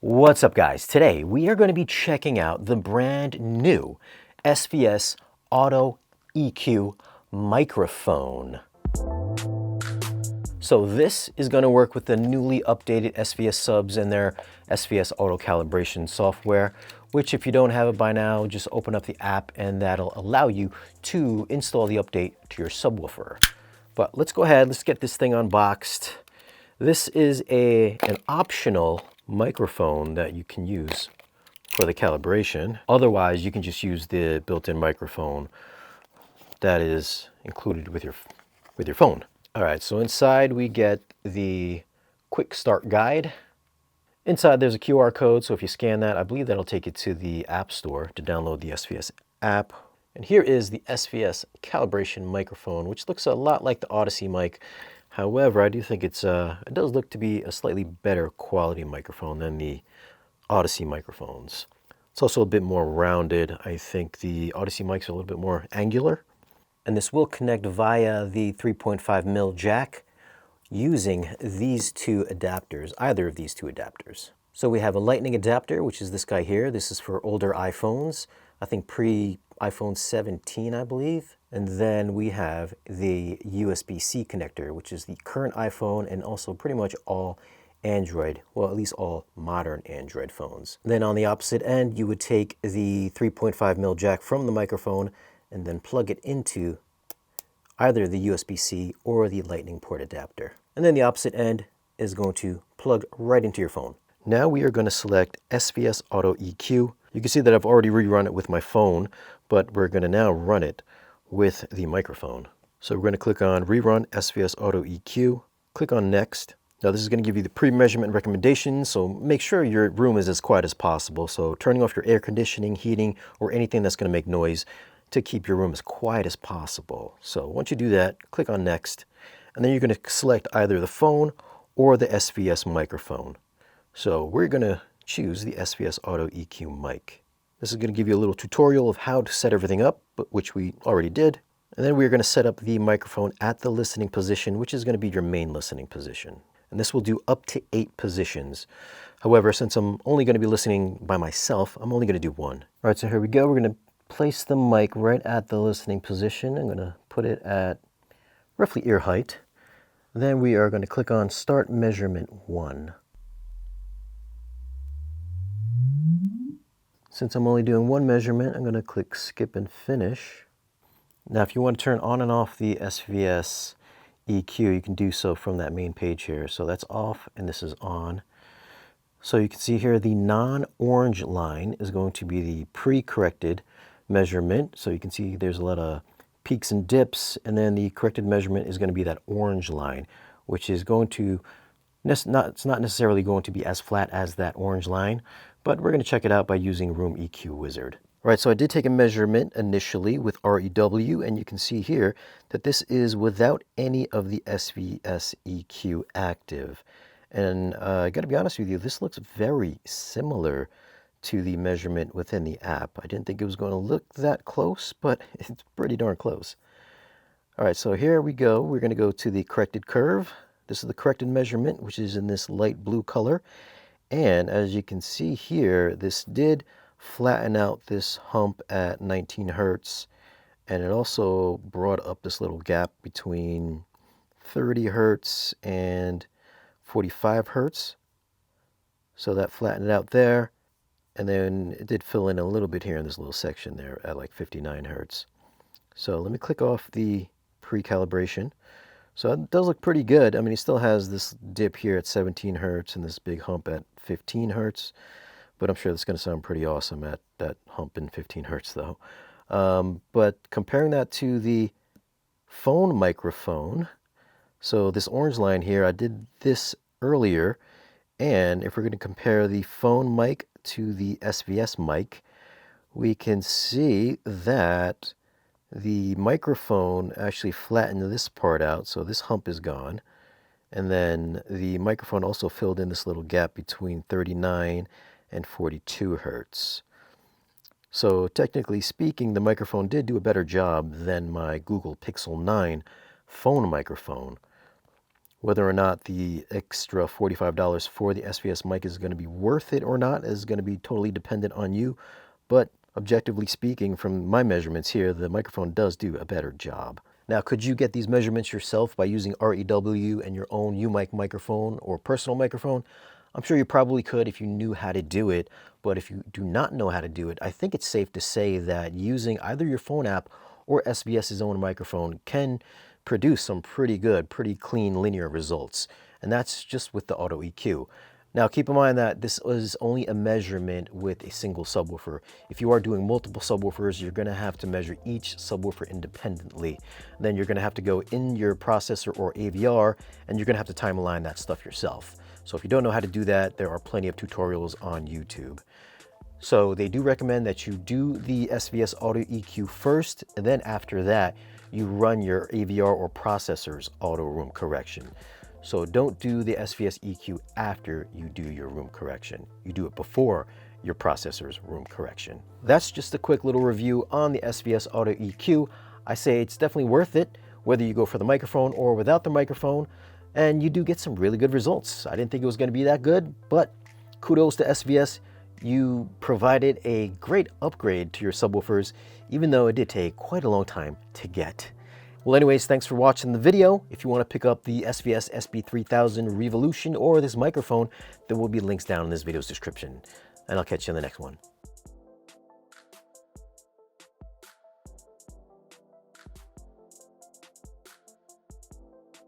What's up, guys? Today we are going to be checking out the brand new SVS Auto EQ microphone. So this is going to work with the newly updated SVS subs and their SVS Auto Calibration software, which if you don't have it by now, just open up the app and that'll allow you to install the update to your subwoofer. But let's go ahead, let's get this thing unboxed. This is an optional microphone that you can use for the calibration. Otherwise, you can just use the built-in microphone that is included with your phone. All right, so inside we get the quick start guide. Inside there's a QR code, so if you scan that, I believe that'll take you to the App Store to download the SVS app. And here is the SVS calibration microphone, which looks a lot like the Odyssey mic. However, I do think it does look to be a slightly better quality microphone than the Odyssey microphones. It's also a bit more rounded. I think the Odyssey mics are a little bit more angular. And this will connect via the 3.5mm jack using these two adapters, either of these two adapters. So we have a lightning adapter, which is this guy here. This is for older iPhones, I think pre-iPhone 17, I believe. And then we have the USB-C connector, which is the current iPhone and also pretty much all Android, well, at least all modern Android phones. Then on the opposite end, you would take the 3.5mm jack from the microphone and then plug it into either the USB-C or the lightning port adapter. And then the opposite end is going to plug right into your phone. Now we are going to select SVS Auto EQ. You can see that I've already rerun it with my phone, but we're going to now run it with the microphone. So we're going to click on Rerun SVS Auto EQ, click on Next. Now this is going to give you the pre-measurement recommendations, so make sure your room is as quiet as possible. So turning off your air conditioning, heating, or anything that's going to make noise to keep your room as quiet as possible. So once you do that, click on Next, and then you're going to select either the phone or the SVS microphone. So we're going to choose the SVS Auto EQ mic. This is going to give you a little tutorial of how to set everything up, which we already did. And then we're going to set up the microphone at the listening position, which is going to be your main listening position. And this will do up to 8 positions. However, since I'm only going to be listening by myself, I'm only going to do 1. All right, so here we go. We're going to place the mic right at the listening position. I'm going to put it at roughly ear height. Then we are going to click on Start Measurement 1. Since I'm only doing 1 measurement, I'm going to click Skip and Finish. Now, if you want to turn on and off the SVS EQ, you can do so from that main page here. So that's off and this is on. So you can see here the non-orange line is going to be the pre-corrected measurement. So you can see there's a lot of peaks and dips, and then the corrected measurement is going to be that orange line, which is going to, it's not necessarily going to be as flat as that orange line, but we're going to check it out by using Room EQ Wizard. All right, so I did take a measurement initially with REW, and you can see here that this is without any of the SVS EQ active. And I got to be honest with you, this looks very similar to the measurement within the app. I didn't think it was going to look that close, but it's pretty darn close. All right, so here we go. We're going to go to the corrected curve. This is the corrected measurement, which is in this light blue color. And as you can see here, this did flatten out this hump at 19 hertz. And it also brought up this little gap between 30 hertz and 45 hertz. So that flattened it out there. And then it did fill in a little bit here in this little section there at like 59 hertz. So let me click off the pre-calibration. So it does look pretty good. I mean, it still has this dip here at 17 hertz and this big hump at 15 hertz. But I'm sure that's going to sound pretty awesome at that hump in 15 hertz though. But comparing that to the phone microphone, so this orange line here, I did this earlier. And if we're going to compare the phone mic to the SVS mic, we can see that the microphone actually flattened this part out, so this hump is gone. And then the microphone also filled in this little gap between 39 and 42 hertz. So technically speaking, the microphone did do a better job than my Google Pixel 9 phone microphone. Whether or not the extra $45 for the SVS mic is going to be worth it or not is going to be totally dependent on you. But objectively speaking, from my measurements here, the microphone does do a better job. Now, could you get these measurements yourself by using REW and your own UMic microphone or personal microphone? I'm sure you probably could if you knew how to do it, but if you do not know how to do it, I think it's safe to say that using either your phone app or SVS's own microphone can produce some pretty good, pretty clean linear results. And that's just with the Auto EQ. Now keep in mind that this is only a measurement with a single subwoofer. If you are doing multiple subwoofers, you're going to have to measure each subwoofer independently. Then you're going to have to go in your processor or AVR, and you're going to have to time align that stuff yourself. So if you don't know how to do that, there are plenty of tutorials on YouTube. So they do recommend that you do the SVS Auto EQ first, and then after that, you run your AVR or processor's auto room correction. So don't do the SVS EQ after you do your room correction. You do it before your processor's room correction. That's just a quick little review on the SVS Auto EQ. I say it's definitely worth it, whether you go for the microphone or without the microphone, and you do get some really good results. I didn't think it was going to be that good, but kudos to SVS. You provided a great upgrade to your subwoofers, even though it did take quite a long time to get. Well, anyways, thanks for watching the video. If you want to pick up the SVS SB3000 Revolution or this microphone, there will be links down in this video's description. And I'll catch you in the next one.